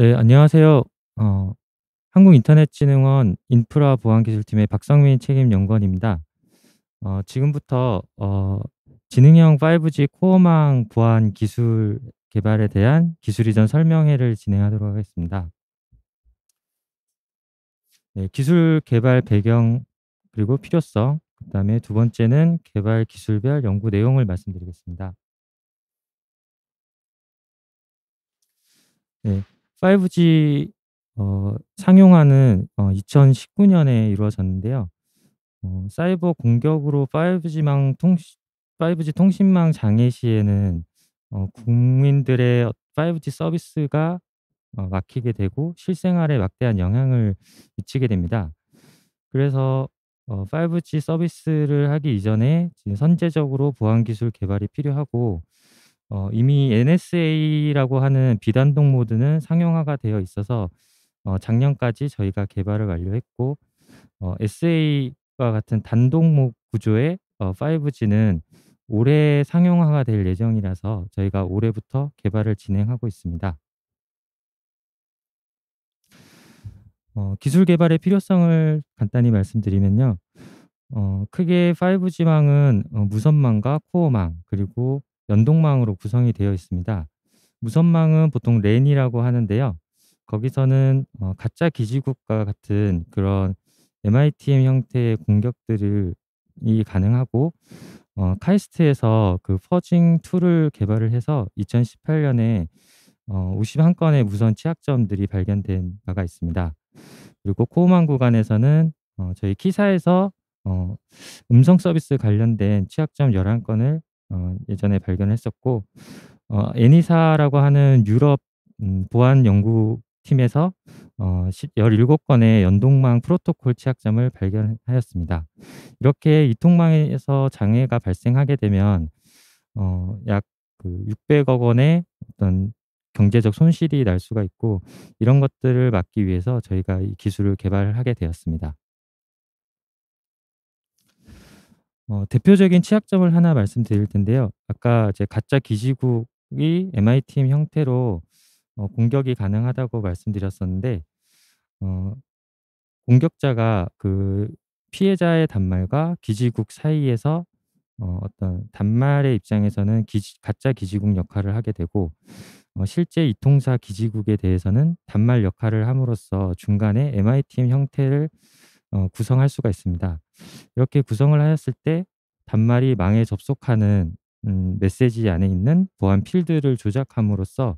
네, 안녕하세요. 어 한국인터넷진흥원 인프라보안기술팀의 박성민 책임연구원입니다. 지금부터 지능형 5G 코어망 보안 기술 개발에 대한 기술 이전 설명회를 진행하도록 하겠습니다. 네, 기술 개발 배경 그리고 필요성, 그다음에 두 번째는 개발 기술별 연구 내용을 말씀드리겠습니다. 네. 5G 상용화는 2019 년에 이루어졌는데요. 사이버 공격으로 5G 통신망 장애 시에는 국민들의 5G 서비스가 막히게 되고 실생활에 막대한 영향을 미치게 됩니다. 그래서 5G 서비스를 하기 이전에 지금 선제적으로 보안 기술 개발이 필요하고, 이미 NSA라고 하는 비단독 모드는 상용화가 되어 있어서 작년까지 저희가 개발을 완료했고, SA와 같은 단독 구조의 5G는 올해 상용화가 될 예정이라서 저희가 올해부터 개발을 진행하고 있습니다. 기술 개발의 필요성을 간단히 말씀드리면요. 크게 5G망은 무선망과 코어망 그리고 연동망으로 구성이 되어 있습니다. 무선망은 보통 랜이라고 하는데요. 거기서는 가짜 기지국과 같은 그런 MITM 형태의 공격들을 이 가능하고, 카이스트에서 그 퍼징 툴을 개발을 해서 2018 년에 51 건의 무선 취약점들이 발견된 바가 있습니다. 그리고 코어망 구간에서는 저희 키사에서 어 음성 서비스 관련된 취약점 11 건을 예전에 발견했었고, 에니사라고 하는 유럽 보안 연구팀에서 17 건의 연동망 프로토콜 취약점을 발견하였습니다. 이렇게 이 통망에서 장애가 발생하게 되면 약 그 600억 원의 어떤 경제적 손실이 날 수가 있고, 이런 것들을 막기 위해서 저희가 이 기술을 개발하게 되었습니다. 대표적인 취약점을 하나 말씀드릴 텐데요. 아까 이제 가짜 기지국이 MITM 형태로 공격이 가능하다고 말씀드렸었는데, 어 공격자가 그 피해자의 단말과 기지국 사이에서 어떤 단말의 입장에서는 가짜 기지국 역할을 하게 되고, 실제 이통사 기지국에 대해서는 단말 역할을 함으로써 중간에 MITM 형태를 구성할 수가 있습니다. 이렇게 구성을 하였을 때 단말이 망에 접속하는 메시지 안에 있는 보안 필드를 조작함으로써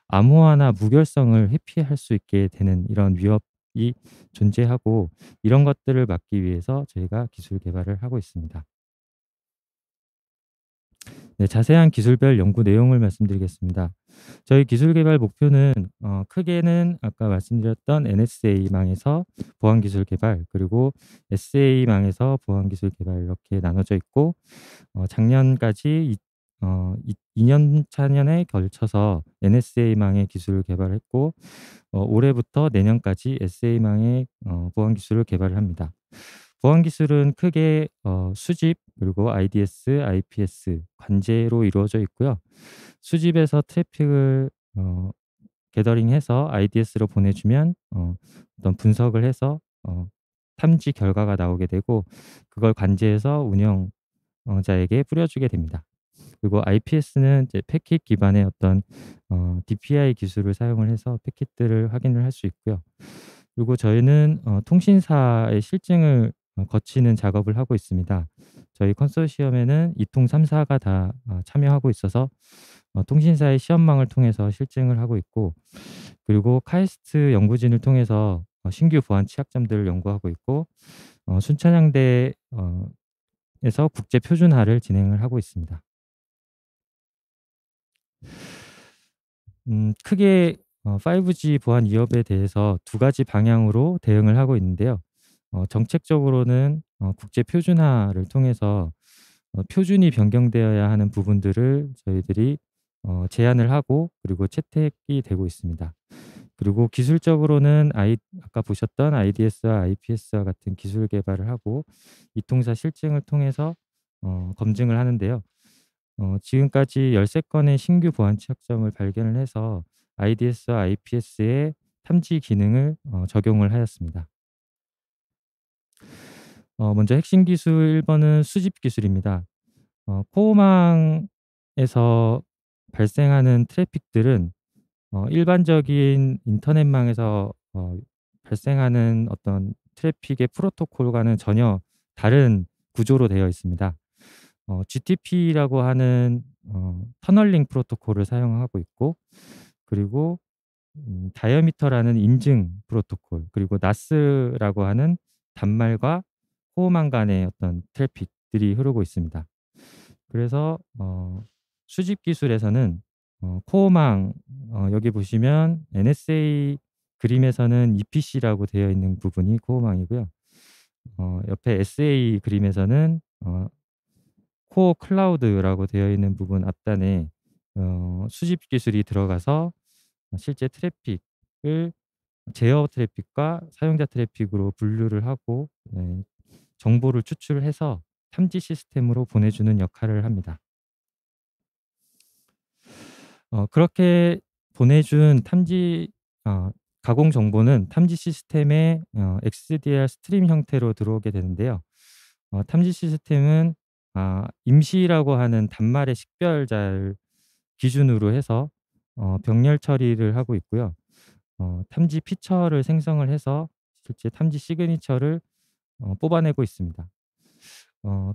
암호화나 무결성을 회피할 수 있게 되는 이런 위협이 존재하고, 이런 것들을 막기 위해서 저희가 기술 개발을 하고 있습니다. 네, 자세한 기술별 연구 내용을 말씀드리겠습니다. 저희 기술 개발 목표는 크게는 아까 말씀드렸던 NSA망에서 보안 기술 개발, 그리고 SA망에서 보안 기술 개발 이렇게 나눠져 있고, 작년까지 2년 차년에 걸쳐서 NSA망의 기술을 개발했고, 올해부터 내년까지 SA망의 보안 기술을 개발을 합니다. 보안 기술은 크게 수집 그리고 IDS, IPS 관제로 이루어져 있고요. 수집에서 트래픽을 게더링해서 IDS로 보내주면 어떤 분석을 해서 탐지 결과가 나오게 되고, 그걸 관제해서 운영자에게 뿌려주게 됩니다. 그리고 IPS는 이제 패킷 기반의 어떤 DPI 기술을 사용을 해서 패킷들을 확인을 할 수 있고요. 그리고 저희는 통신사의 실증을 거치는 작업을 하고 있습니다. 저희 컨소시엄에는 이통 3 사가 다 참여하고 있어서 통신사의 시험망을 통해서 실증을 하고 있고, 그리고 카이스트 연구진을 통해서 신규 보안 취약점들을 연구하고 있고, 순천향대 에서 국제 표준화를 진행을 하고 있습니다. 크게 5G 보안 위협에 대해서 두 가지 방향으로 대응을 하고 있는데요. 정책적으로는 국제 표준화를 통해서 표준이 변경되어야 하는 부분들을 저희들이 제안을 하고, 그리고 채택이 되고 있습니다. 그리고 기술적으로는 아까 보셨던 IDS와 IPS와 같은 기술 개발을 하고 이통사 실증을 통해서 검증을 하는데요. 지금까지 13 건의 신규 보안 취약점을 발견을 해서 IDS와 IPS의 탐지 기능을 적용을 하였습니다. 먼저 핵심 기술 1 번은 수집 기술입니다. 코어망에서 발생하는 트래픽들은 일반적인 인터넷망에서 발생하는 어떤 트래픽의 프로토콜과는 전혀 다른 구조로 되어 있습니다. GTP라고 하는 터널링 프로토콜을 사용하고 있고, 그리고 다이어미터라는 인증 프로토콜, 그리고 나스라고 하는 단말과 호호망 간의 어떤 트래픽들이 흐르고 있습니다. 그래서 수집 기술에서는 코어망, 여기 보시면 NSA 그림에서는 EPC라고 되어 있는 부분이 코어망이고요. 옆에 SA 그림에서는 코어 클라우드라고 되어 있는 부분 앞단에 수집 기술이 들어가서 실제 트래픽을 제어 트래픽과 사용자 트래픽으로 분류를 하고, 네, 정보를 추출해서 탐지 시스템으로 보내주는 역할을 합니다. 그렇게 보내준 탐지 가공 정보는 탐지 시스템에 XDR 스트림 형태로 들어오게 되는데요. 탐지 시스템은 임시라고 하는 단말의 식별자를 기준으로 해서 병렬 처리를 하고 있고요. 탐지 피처를 생성을 해서 실제 탐지 시그니처를 뽑아내고 있습니다.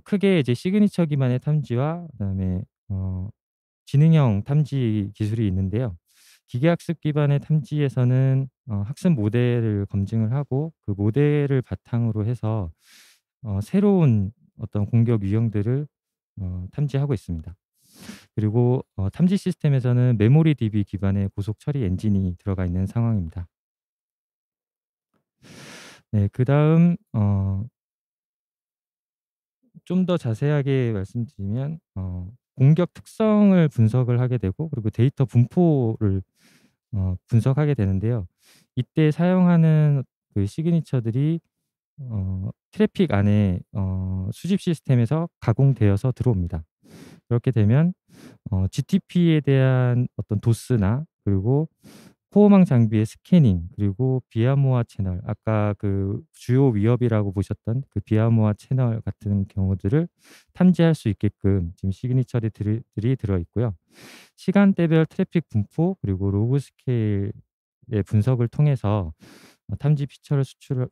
크게 이제 시그니처 기반의 탐지와 그다음에 지능형 탐지 기술이 있는데요. 기계학습 기반의 탐지에서는 학습 모델을 검증을 하고, 그 모델을 바탕으로 해서 새로운 어떤 공격 유형들을 탐지하고 있습니다. 그리고 탐지 시스템에서는 메모리 DB 기반의 고속 처리 엔진이 들어가 있는 상황입니다. 네, 그다음 좀 더 자세하게 말씀드리면 공격 특성을 분석을 하게 되고, 그리고 데이터 분포를 분석하게 되는데요. 이때 사용하는 그 시그니처들이 트래픽 안에 수집 시스템에서 가공되어서 들어옵니다. 그렇게 되면 GTP에 대한 어떤 도스나, 그리고 코어망 장비의 스캐닝, 그리고 비아모아 채널, 아까 그 주요 위협이라고 보셨던 그 비아모아 채널 같은 경우들을 탐지할 수 있게끔 지금 시그니처들이 들어 있고요. 시간대별 트래픽 분포, 그리고 로그 스케일의 분석을 통해서 탐지 피처를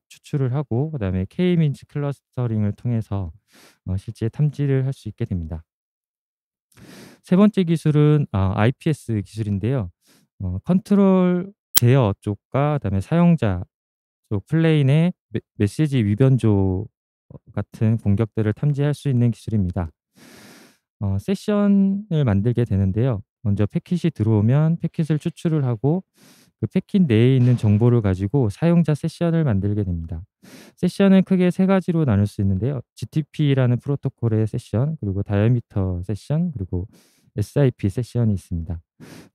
추출을 하고, 그다음에 K-민츠 클러스터링을 통해서 실제 탐지를 할 수 있게 됩니다. 세 번째 기술은 IPS 기술인데요. 컨트롤 제어 쪽과 그다음에 사용자 쪽 플레인의 메시지 위변조 같은 공격들을 탐지할 수 있는 기술입니다. 세션을 만들게 되는데요. 먼저 패킷이 들어오면 패킷을 추출을 하고, 그 패킷 내에 있는 정보를 가지고 사용자 세션을 만들게 됩니다. 세션은 크게 세 가지로 나눌 수 있는데요. GTP라는 프로토콜의 세션, 그리고 다이어미터 세션, 그리고 SIP 세션이 있습니다.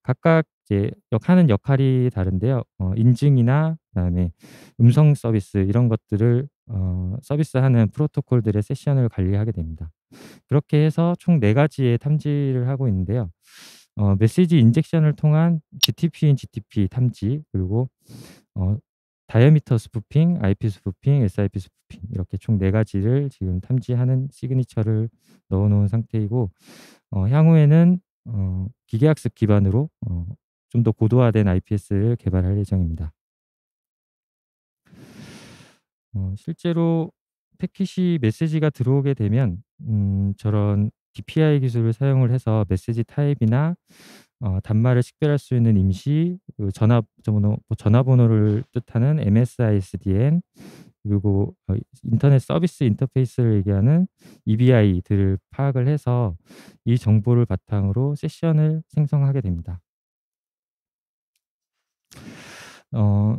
각각 이제 하는 역할이 다른데요. 인증이나 그다음에 음성 서비스, 이런 것들을 서비스하는 프로토콜들의 세션을 관리하게 됩니다. 그렇게 해서 총 4 가지의 탐지를 하고 있는데요. 메시지 인젝션을 통한 GTP인 GTP 탐지, 그리고 다이어미터 스푸핑, IP 스푸핑, SIP 스푸핑, 이렇게 총 4 가지를 지금 탐지하는 시그니처를 넣어 놓은 상태이고, 향후에는 기계학습 기반으로 좀 더 고도화된 IPS를 개발할 예정입니다. 실제로 패킷이 메시지가 들어오게 되면 저런 DPI 기술을 사용을 해서 메시지 타입이나 단말을 식별할 수 있는 임시 그 전화번호를 뜻하는 MSISDN, 그리고 인터넷 서비스 인터페이스를 얘기하는 EBI들을 파악을 해서 이 정보를 바탕으로 세션을 생성하게 됩니다. 어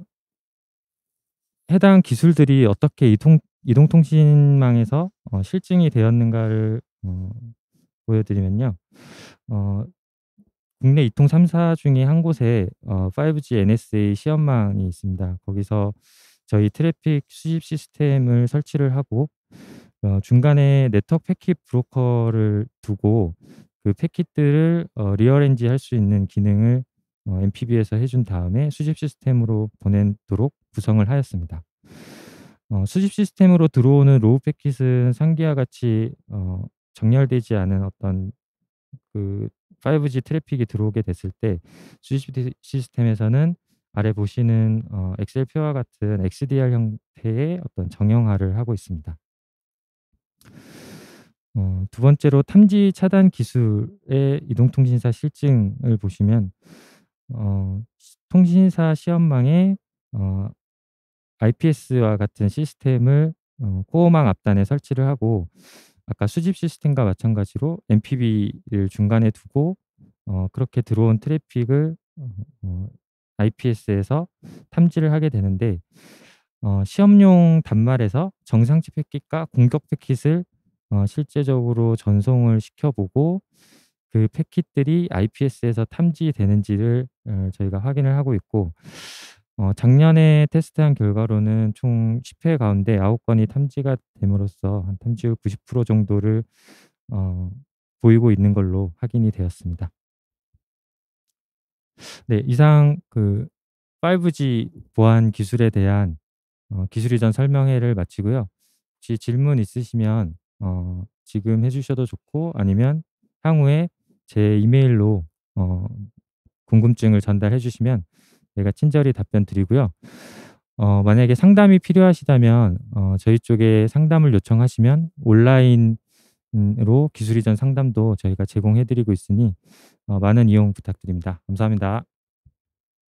해당 기술들이 어떻게 이동통신망에서 실증이 되었는가를 보여드리면요. 어 국내 이통 3사 중에 한 곳에 5G NSA 시험망이 있습니다. 거기서 저희 트래픽 수집 시스템을 설치를 하고, 중간에 네트워크 패킷 브로커를 두고 그 패킷들을 리어렌지 할 수 있는 기능을 MPB에서 해준 다음에 수집 시스템으로 보내도록 구성을 하였습니다. 수집 시스템으로 들어오는 로우 패킷은 상기와 같이 정렬되지 않은 어떤 그 5G 트래픽이 들어오게 됐을 때 수집 시스템에서는 아래 보시는 엑셀표와 같은 XDR 형태의 어떤 정형화를 하고 있습니다. 두 번째로 탐지 차단 기술의 이동통신사 실증을 보시면 통신사 시험망에 IPS와 같은 시스템을 코어망 앞단에 설치를 하고 아까 수집 시스템과 마찬가지로 MPB를 중간에 두고 그렇게 들어온 트래픽을 IPS에서 탐지를 하게 되는데 시험용 단말에서 정상치 패킷과 공격 패킷을 실제적으로 전송을 시켜 보고 그 패킷들이 IPS에서 탐지되는지를 저희가 확인을 하고 있고 작년에 테스트한 결과로는 총 10회 가운데 9건이 탐지가 됨으로써 한 탐지율 90% 정도를 어 보이고 있는 걸로 확인이 되었습니다. 네, 이상 그 5G 보안 기술에 대한 기술 이전 설명회를 마치고요. 혹시 질문 있으시면 지금 해 주셔도 좋고 아니면 향후에 제 이메일로 어 궁금증을 전달해 주시면 제가 친절히 답변 드리고요. 만약에 상담이 필요하시다면 저희 쪽에 상담을 요청하시면 온라인 으로 기술 이전 상담도 저희가 제공해 드리고 있으니 많은 이용 부탁드립니다. 감사합니다.